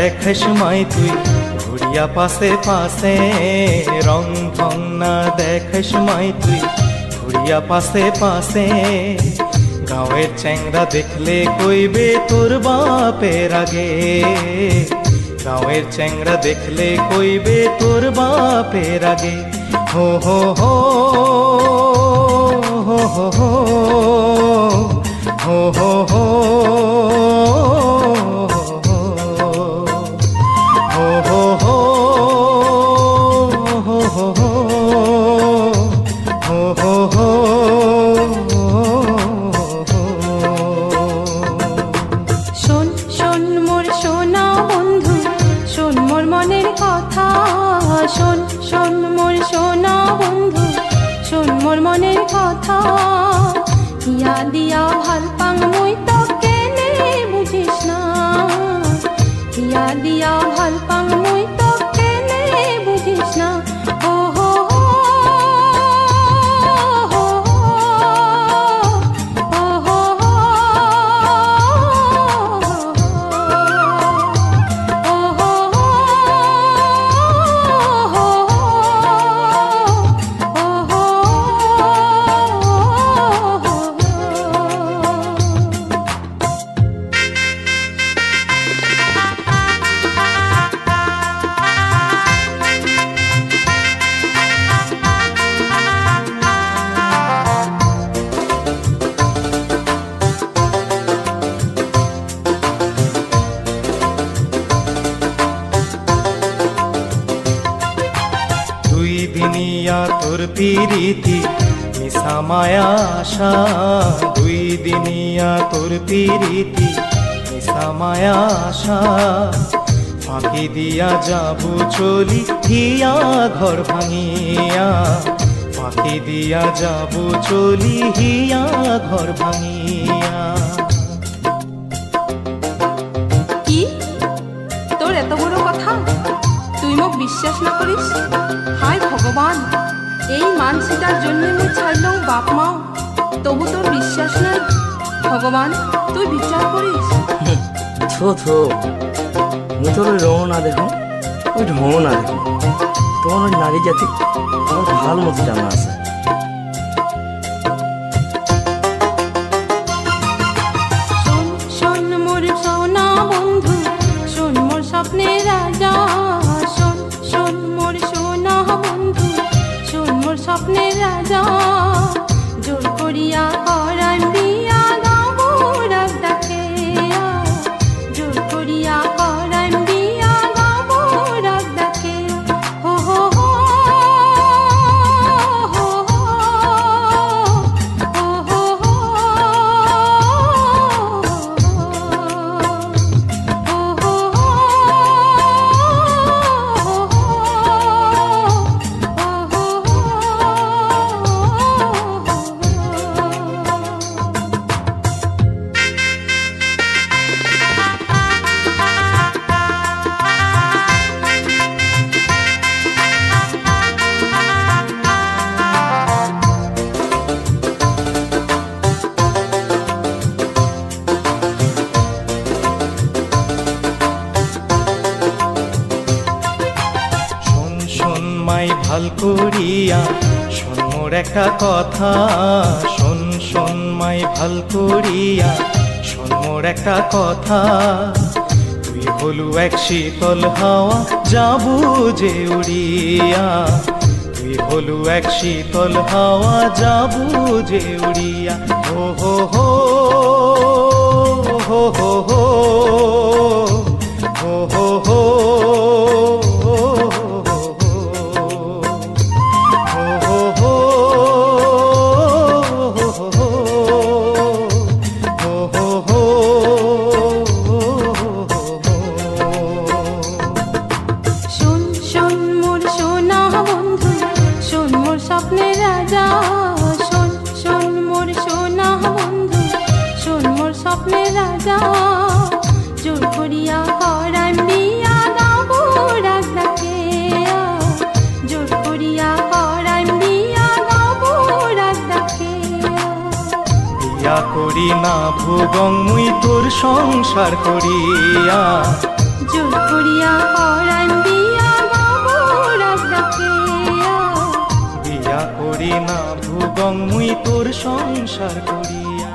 দেখাস মাই তুই ঘুরিয়া পাশে পাশে, রং ঢং না দেখাস মাই তুই ঘুরিয়া পাশে পাশে। গাঁয়ের চ্যাংরা দেখলে কইবে তোর বাপের আগে, গাঁয়ের চ্যাংরা দেখলে কইবে তোর বাপের আগে। হো হো হো হো হো হো হো হো হো হিয়া দিয়া ভাল পাং মুই তো কেনে বুঝিস না, হিয়া দিয়া ভাল পাং মুই তো কেনে বুঝিস না। ও হো হো ও হো দিনিয়া তোর পিরিতি মিশা মায়া আশা, দুই দিনিয়া তোর পিরিতি মিশা মায়া আশা। ফাঁকি দিয়া যাবো চলি হিয়া ঘর ভাঙিয়া, ফাঁকি দিয়া যাবো চলি হিয়া ঘর ভাঙিয়া। কি তোর এত বড় কথা, তুই মোক বিশ্বাস না করিস? হায় ভগবান, এই মানসিটার জন্য মুই ছাড়লাম বাপ মাও, তবু তোর বিশ্বাস নাই। ভগবান তুই বিচার করিস। থো থো, মুই তোর ওই রঙ না দেখো, ওই ঢঙ না দেখো, তোমার ওই নারী জাতি আমার ভাল মতো জানা আছে। শোন শোন মোর সোনা বন্ধু, শোন মোর স্বপ্নের রাজা, শোন শোন মোর সোনা বন্ধু, শোন মোর স্বপ্নের রাজা। জোর করিয়া করাই বিয়া গাবো রাগ ডাকে, জোর করিয়া করাই বিয়া গাবো রাগ ডাকে। হো হো হো হো হো হো হো ভাল করিয়া শোন মোর একটা কথা, শোন শোন মাই ভাল করিয়া শোন মোর একটা কথা। তুই হলু এক শীতল হাওয়া যাবো যে উড়িয়া, তুই হলু এক শীতল হাওয়া যাবো যে উড়িয়া। হো হো হো হো হো হো হো হো হো স্বপ্নের রাজা, শোন শোন মোর সোনা বন্ধু, শোন মোর স্বপ্নের রাজা। জোর করিয়া করাই বিয়া গাবো রাগ ডাকে, জোর করিয়া করাই বিয়া গাবো রাগ ডাকে। বিয়া করি না ভুবং মুই তোর সংসার করিয়া, জোর করিয়া পরাণ দিয়া গাবো রাগ ডাকে বিয়া করি না ভুগং মুই তোর সংসার করিয়া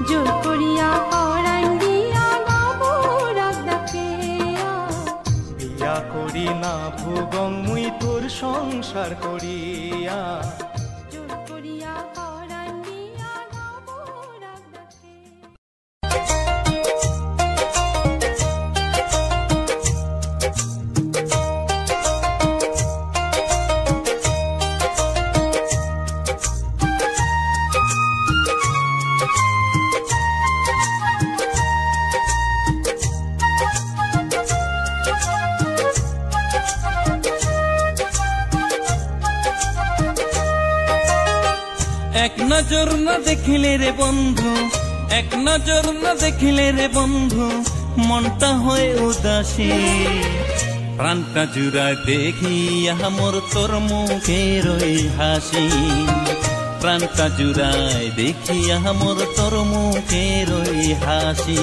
জোর করিয়া পরাণ দিয়া গাবো রাগ ডাকে বিয়া করি না ভুগং মুই তোর সংসার করিয়া জোর করিয়া পরাণ দিয়া গাবো রাগ ডাকে এক নজর না দেখিলে রে বন্ধু, এক নজর না দেখিলে রে বন্ধু, মনটা হয় উদাসী। প্রাণটা জুড়ায় দেখিয়া মোর তোর মুখের ওই হাসি, প্রাণটা জুড়ায় দেখিয়া মোর তোর মুখের ওই হাসি।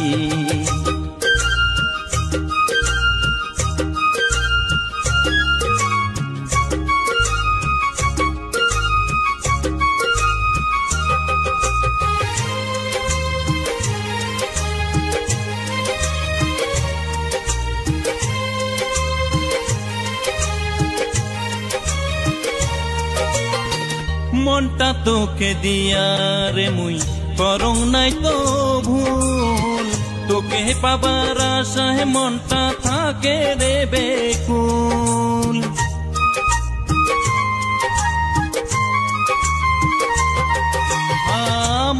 মনটা তোকে দিয়া রে মুই করং নাই তো ভুল, তোকে পাবার আশায় মনটা থাকে রে বেকুল।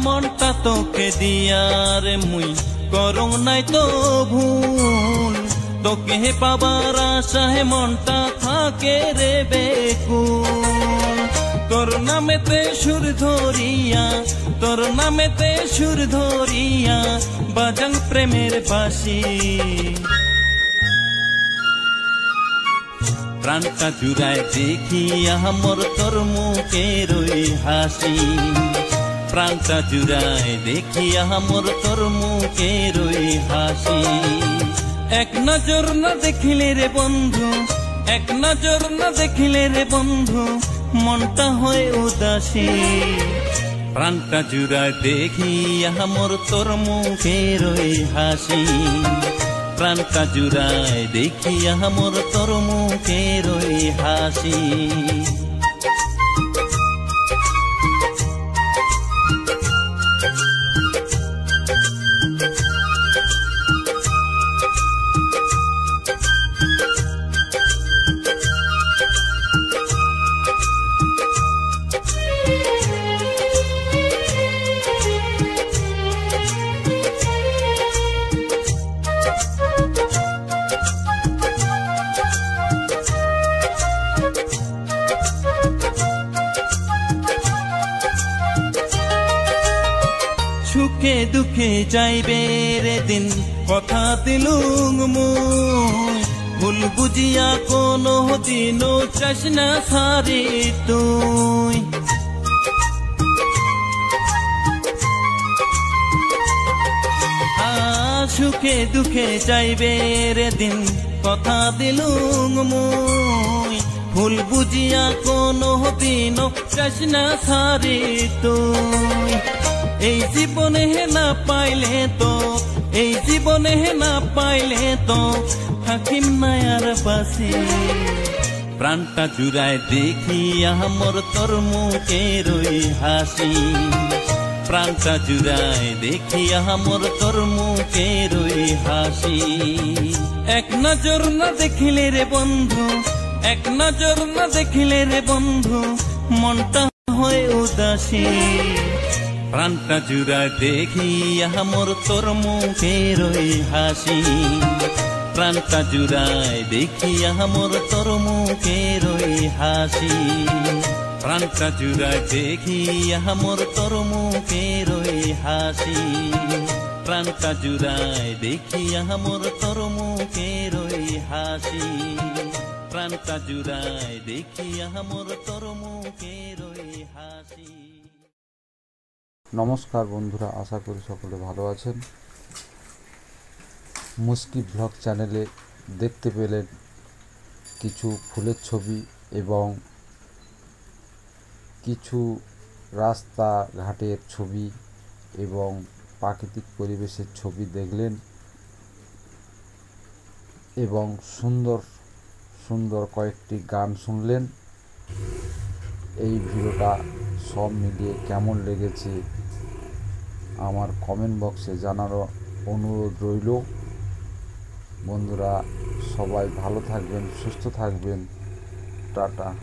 মনটা তোকে দিয়া রে মুই করং নাই তো ভুল, তোকে পাবার আশায় মনটা থাকে রে বেকুল। তোর নামেতে সুর ধরিয়া, তোর নামেতে সুর ধরিয়া বাজাং প্রেমের বাঁশি। প্রাণটা জুড়ায় দেখিয়া মোর তোর মুখের ওই হাসি, প্রাণটা জুড়ায় দেখিয়া মোর তোর মুখের ওই হাসি। এক নজর না দেখিলে রে বন্ধু, এক নজর না দেখিলে রে বন্ধু, মনটা হয় উদাসী। প্রাণটা জুড়ায় দেখিয়া মোর তোর মুখের ওই হাসি, প্রাণটা জুড়ায় দেখিয়া মোর তোর মুখের ওই হাসি। সুখে দুঃখে যাইবে রে দিন, কথা দিলুম মুই, ভুল বুঝিয়া কোনো দিনও চাস না সারি তুই। সুখে দুঃখে যাইবে রে দিন, কথা দিলুম মুই, ভুল বুঝিয়া কোনো দিনও চাস না সারি তুই। এই জীবনে না পাইলে তো, এই জীবনে না পাইলে তো থাকিম না আর পাশে। প্রাণটা জুড়ায় দেখিয়া মোর তোর মুখের ওই হাসি, প্রাণটা জুড়ায় দেখিয়া মোর তোর মুখের ওই হাসি। এক নজর না দেখিলে রে বন্ধু, এক নজর না দেখিলে রে বন্ধু, মনটা হয় উদাসী। প্রাণটা জুড়ায় দেখিয়া মোর তোর মুখের ওই হাসি, প্রাণটা জুড়ায় দেখিয়া মোর তোর মুখের ওই হাসি, প্রাণটা জুড়ায় দেখিয়া মোর তোর মুখের ওই হাসি, প্রাণটা জুড়ায় দেখিয়া মোর তোর মুখের ওই হাসি, প্রাণটা জুড়ায় দেখিয়া মোর তোর মুখের ওই হাসি। নমস্কার বন্ধুরা, আশা করি সকলে ভালো আছেন। মুস্কি ব্লগ চ্যানেলে দেখতে পেলেন কিছু ফুলের ছবি এবং কিছু রাস্তাঘাটের ছবি এবং প্রাকৃতিক পরিবেশের ছবি দেখলেন এবং সুন্দর সুন্দর কয়েকটি গান শুনলেন। এই ভিডিওটা সব মিলিয়ে কেমন লেগেছে আমার কমেন্ট বক্সে জানানোর অনুরোধ রইল। বন্ধুরা সবাই ভালো থাকবেন, সুস্থ থাকবেন, টাটা।